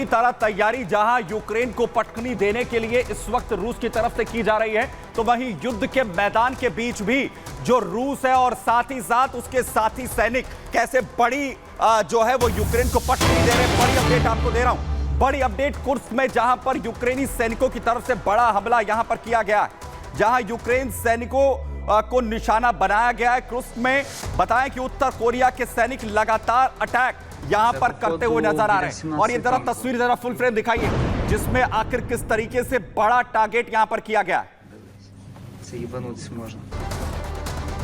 पूरी तरह तैयारी जहां यूक्रेन को पटखनी देने के लिए इस वक्त रूस की तरफ से की जा रही है, तो वहीं युद्ध के मैदान के बीच भी जो रूस है और साथ ही साथ उसके साथी सैनिक कैसे बड़ी जो है वो यूक्रेन को पटखनी दे रहे हैं। बड़ी अपडेट आपको दे रहा हूं, बड़ी अपडेट कुर्स्क में, जहां पर यूक्रेनी सैनिकों की तरफ से बड़ा हमला यहां पर किया गया है, जहां यूक्रेन सैनिकों को निशाना बनाया गया है। कुर्स्क में बताएं कि उत्तर कोरिया के सैनिक लगातार अटैक यहां पर करते हुए नजर आ रहे हैं। और ये जरा तस्वीर जरा फुल फ्रेम दिखाइए, जिसमें आखिर किस तरीके से बड़ा टारगेट यहां पर किया गया है।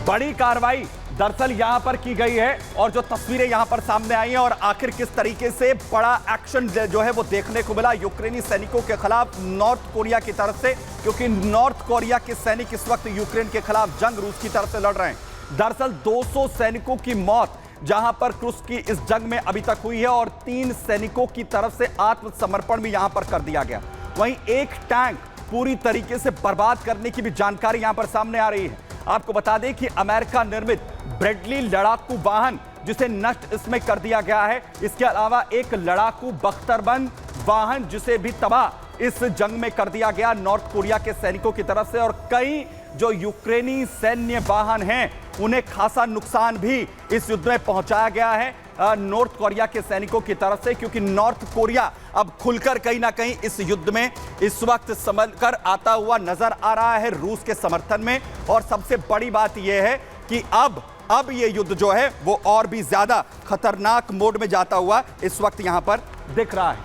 बड़ी कार्रवाई दरअसल यहां पर की गई है और जो तस्वीरें यहां पर सामने आई हैं और आखिर किस तरीके से बड़ा एक्शन जो है वो देखने को मिला यूक्रेनी सैनिकों के खिलाफ नॉर्थ कोरिया की तरफ से, क्योंकि नॉर्थ कोरिया के सैनिक इस वक्त यूक्रेन के खिलाफ जंग रूस की तरफ से लड़ रहे हैं। दरअसल 200 सैनिकों की मौत जहां पर कुर्स्क की इस जंग में अभी तक हुई है और 3 सैनिकों की तरफ से आत्मसमर्पण भी यहां पर कर दिया गया। वहीं एक टैंक पूरी तरीके से बर्बाद करने की भी जानकारी यहां पर सामने आ रही है। आपको बता दें कि अमेरिका निर्मित ब्रेडली लड़ाकू वाहन जिसे नष्ट इसमें कर दिया गया है, इसके अलावा एक लड़ाकू बख्तरबंद वाहन जिसे भी तबाह इस जंग में कर दिया गया नॉर्थ कोरिया के सैनिकों की तरफ से। और कई जो यूक्रेनी सैन्य वाहन हैं उन्हें खासा नुकसान भी इस युद्ध में पहुंचाया गया है नॉर्थ कोरिया के सैनिकों की तरफ से, क्योंकि नॉर्थ कोरिया अब खुलकर कहीं ना कहीं इस युद्ध में इस वक्त संभल कर आता हुआ नजर आ रहा है रूस के समर्थन में। और सबसे बड़ी बात यह है कि अब ये युद्ध जो है वो और भी ज्यादा खतरनाक मोड में जाता हुआ इस वक्त यहां पर दिख रहा है।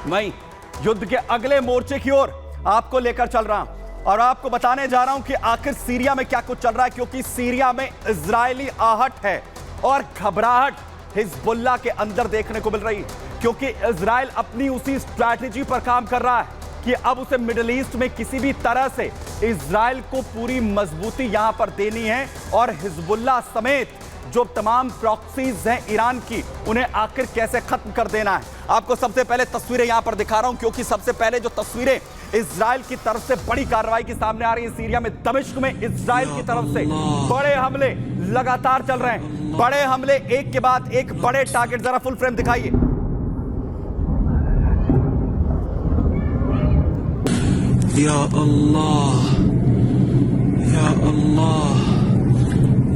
वहीं युद्ध के अगले मोर्चे की ओर आपको लेकर चल रहा हूं और आपको बताने जा रहा हूं कि आखिर सीरिया में क्या कुछ चल रहा है, क्योंकि सीरिया में इजरायली आहट है और घबराहट हिजबुल्लाह के अंदर देखने को मिल रही है, क्योंकि इजराइल अपनी उसी स्ट्रैटेजी पर काम कर रहा है कि अब उसे मिडिल ईस्ट में किसी भी तरह से इजराइल को पूरी मजबूती यहां पर देनी है और हिजबुल्लाह समेत जो तमाम प्रॉक्सीज हैं ईरान की, उन्हें आखिर कैसे खत्म कर देना है। आपको सबसे पहले तस्वीरें यहां पर दिखा रहा हूं, क्योंकि सबसे पहले जो तस्वीरें इजराइल की तरफ से बड़ी कार्रवाई की सामने आ रही है सीरिया में, दमिश्क में इजराइल की तरफ से बड़े हमले लगातार चल रहे हैं, बड़े हमले एक के बाद एक बड़े टारगेट। जरा फुल फ्रेम दिखाइए। या अल्लाह, या अल्लाह,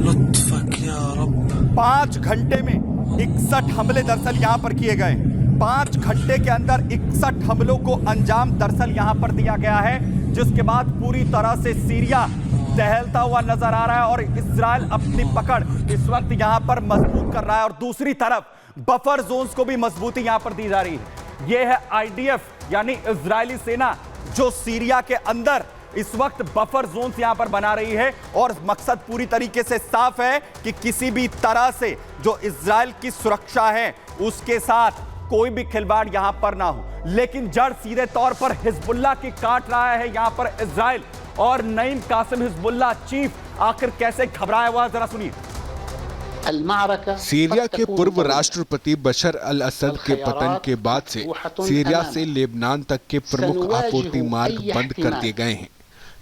लुत्फक या रब। 5 घंटे में 61 हमले दरअसल यहां पर किए गए। 5 घंटे के अंदर 61 हमलों को अंजाम दरअसल यहां पर दिया गया है, जिसके बाद पूरी तरह से सीरिया दहलता हुआ नजर आ रहा है और इजराइल अपनी पकड़ इस वक्त यहां पर मजबूत कर रहा है। और दूसरी तरफ बफर जोन्स को भी मजबूती यहां पर दी जा रही है। यह है आईडीएफ यानी इजरायली सेना जो सीरिया के अंदर इस वक्त बफर जोन्स यहां पर बना रही है और मकसद पूरी तरीके से साफ है कि किसी भी तरह से जो इजराइल की सुरक्षा है उसके साथ कोई भी खिलवाड़ यहां पर ना हो। लेकिन जड़ सीधे तौर पर हिजबुल्लाह की काट रहा है यहां पर इजराइल। और नईम कासिम हिजबुल्लाह चीफ आखिर कैसे घबराया हुआ, जरा सुनिए। सीरिया के पूर्व राष्ट्रपति बशर अल असद के पतन के बाद से सीरिया से लेबनान तक के प्रमुख आपूर्ति मार्ग बंद कर दिए गए हैं।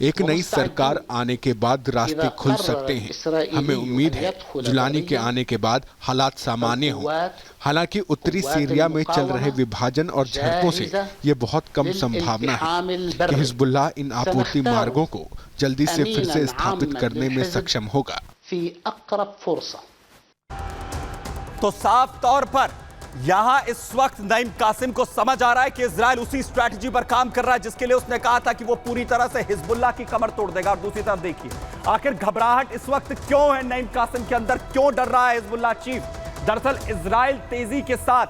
एक नई सरकार आने के बाद रास्ते खुल सकते हैं। हमें उम्मीद है जुलानी के आने के बाद हालात सामान्य हों। हालांकि उत्तरी सीरिया में चल रहे विभाजन और झड़पों से ये बहुत कम संभावना है कि हिजबुल्लाह इन आपूर्ति मार्गों को जल्दी से फिर से स्थापित करने में सक्षम होगा। तो साफ तौर पर यहां इस वक्त नईम कासिम को समझ आ रहा है कि इजराइल उसी स्ट्रैटेजी पर काम कर रहा है जिसके लिए उसने कहा था कि वो पूरी तरह से हिजबुल्लाह की कमर तोड़ देगा। और दूसरी तरफ देखिए आखिर घबराहट इस वक्त क्यों है नईम कासिम के अंदर, क्यों डर रहा है हिजबुल्लाह चीफ। दरअसल इजराइल तेजी के साथ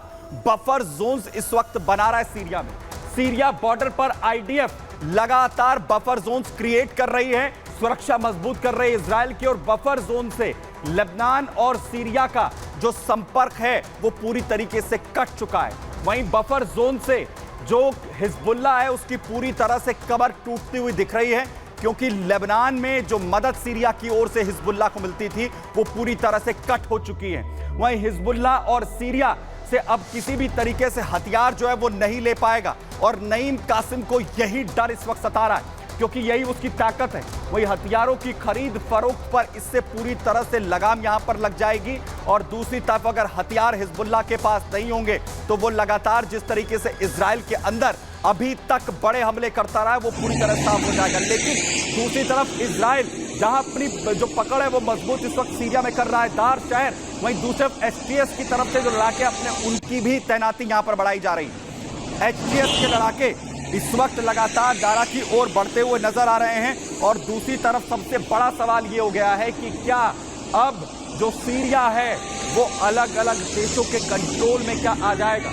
बफर जोन्स इस वक्त बना रहा है सीरिया में। सीरिया बॉर्डर पर आईडीएफ लगातार बफर जोन्स क्रिएट कर रही है, सुरक्षा मजबूत कर रही है इजराइल की। और बफर जोन से लेबनान और सीरिया का जो संपर्क है वो पूरी तरीके से कट चुका है। वहीं बफर जोन से जो हिजबुल्लाह है उसकी पूरी तरह से कमर टूटती हुई दिख रही है, क्योंकि लेबनान में जो मदद सीरिया की ओर से हिजबुल्लाह को मिलती थी वो पूरी तरह से कट हो चुकी है। वहीं हिजबुल्लाह और सीरिया से अब किसी भी तरीके से हथियार जो है वो नहीं ले पाएगा और नईम कासिम को यही डर इस वक्त सता रहा है। क्योंकि यही उसकी ताकत है। वही हथियारों की खरीद फरोख्त पर इससे पूरी तरह से लगाम यहां पर लग जाएगी। और दूसरी तरफ अगर हथियार हिजबुल्लाह के पास नहीं होंगे तो वो लगातार जिस तरीके से इजराइल के अंदर अभी तक बड़े हमले करता रहा है वो पूरी तरह साफ हो जाएगा। लेकिन दूसरी तरफ इजराइल जहां अपनी जो पकड़ है वो मजबूत इस वक्त सीरिया में कर रहा है, दार शहर, वहीं दूसरे एचटीएस की तरफ से जो लड़ाके अपने उनकी भी तैनाती यहां पर बढ़ाई जा रही है। एचटीएस के लड़ाके इस वक्त लगातार दारा की ओर बढ़ते हुए नजर आ रहे हैं। और दूसरी तरफ सबसे बड़ा सवाल ये हो गया है कि क्या अब जो सीरिया है वो अलग अलग देशों के कंट्रोल में क्या आ जाएगा।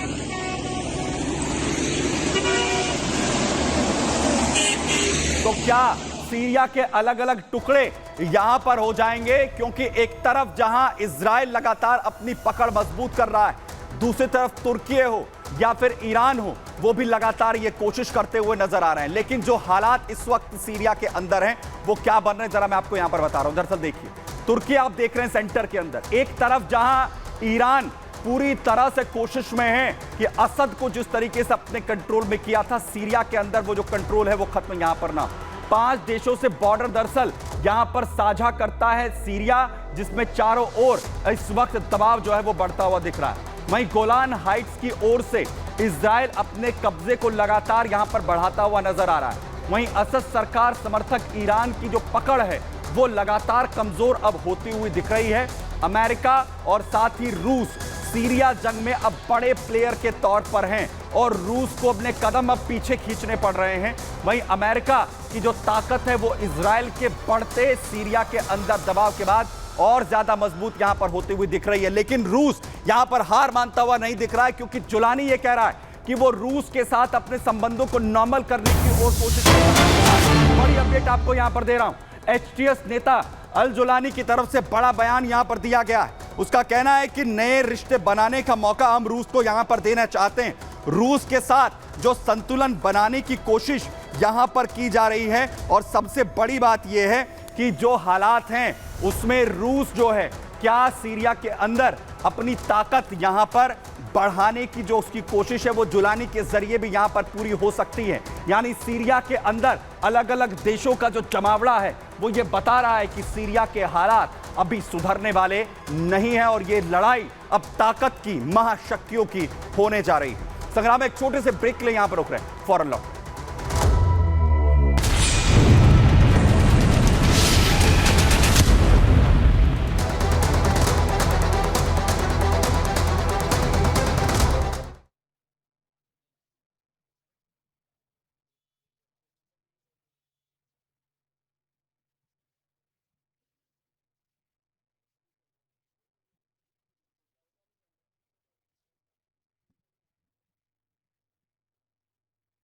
तो क्या सीरिया के अलग अलग टुकड़े यहां पर हो जाएंगे, क्योंकि एक तरफ जहां इजराइल लगातार अपनी पकड़ मजबूत कर रहा है, दूसरी तरफ तुर्की हो या फिर ईरान हो, वो भी लगातार ये कोशिश करते हुए नजर आ रहे हैं। लेकिन जो हालात इस वक्त सीरिया के अंदर हैं वो क्या बन रहे हैं जरा मैं आपको यहां पर बता रहा हूं। दरअसल देखिए, तुर्की आप देख रहे हैं सेंटर के अंदर, एक तरफ जहां ईरान पूरी तरह से कोशिश में है कि असद को जिस तरीके से अपने कंट्रोल में किया था, सीरिया के अंदर वो जो कंट्रोल है वो खत्म यहां पर ना। 5 देशों से बॉर्डर दरअसल यहां पर साझा करता है सीरिया, जिसमें चारों ओर इस वक्त दबाव जो है वो बढ़ता हुआ दिख रहा है। वहीं गोलान हाइट्स की ओर से इजराइल अपने कब्जे को लगातार यहां पर बढ़ाता हुआ नजर आ रहा है। वहीं असद सरकार समर्थक ईरान की जो पकड़ है वो लगातार कमजोर अब होती हुई दिख रही है। अमेरिका और साथ ही रूस सीरिया जंग में अब बड़े प्लेयर के तौर पर हैं और रूस को अपने कदम अब पीछे खींचने पड़ रहे हैं। वहीं अमेरिका की जो ताकत है वो इजराइल के बढ़ते सीरिया के अंदर दबाव के बाद और ज्यादा मजबूत यहां पर होती हुई दिख रही है। लेकिन रूस यहां पर हार मानता हुआ नहीं दिख रहा है, क्योंकि जुलानी ये कह रहा है कि वो रूस के साथ अपने संबंधों को नॉर्मल करने की ओर कोशिश कर रहा है। बड़ी अपडेट आपको यहां पर दे रहा हूं। एचटीएस नेता अल जुलानी की तरफ से बड़ा बयान यहां पर दिया गया है। उसका कहना है कि नए रिश्ते बनाने का मौका हम रूस को यहां पर देना चाहते हैं। रूस के साथ जो संतुलन बनाने की कोशिश यहां पर की जा रही है, और सबसे बड़ी बात यह है कि जो हालात हैं उसमें रूस जो है क्या सीरिया के अंदर अपनी ताकत यहां पर बढ़ाने की जो उसकी कोशिश है वो जुलानी के जरिए भी यहां पर पूरी हो सकती है। यानी सीरिया के अंदर अलग अलग देशों का जो जमावड़ा है वो ये बता रहा है कि सीरिया के हालात अभी सुधरने वाले नहीं है और ये लड़ाई अब ताकत की, महाशक्तियों की होने जा रही है। संग्राम एक छोटे से ब्रेक के लिए यहां पर रुक रहे हैं, फौरन लौट।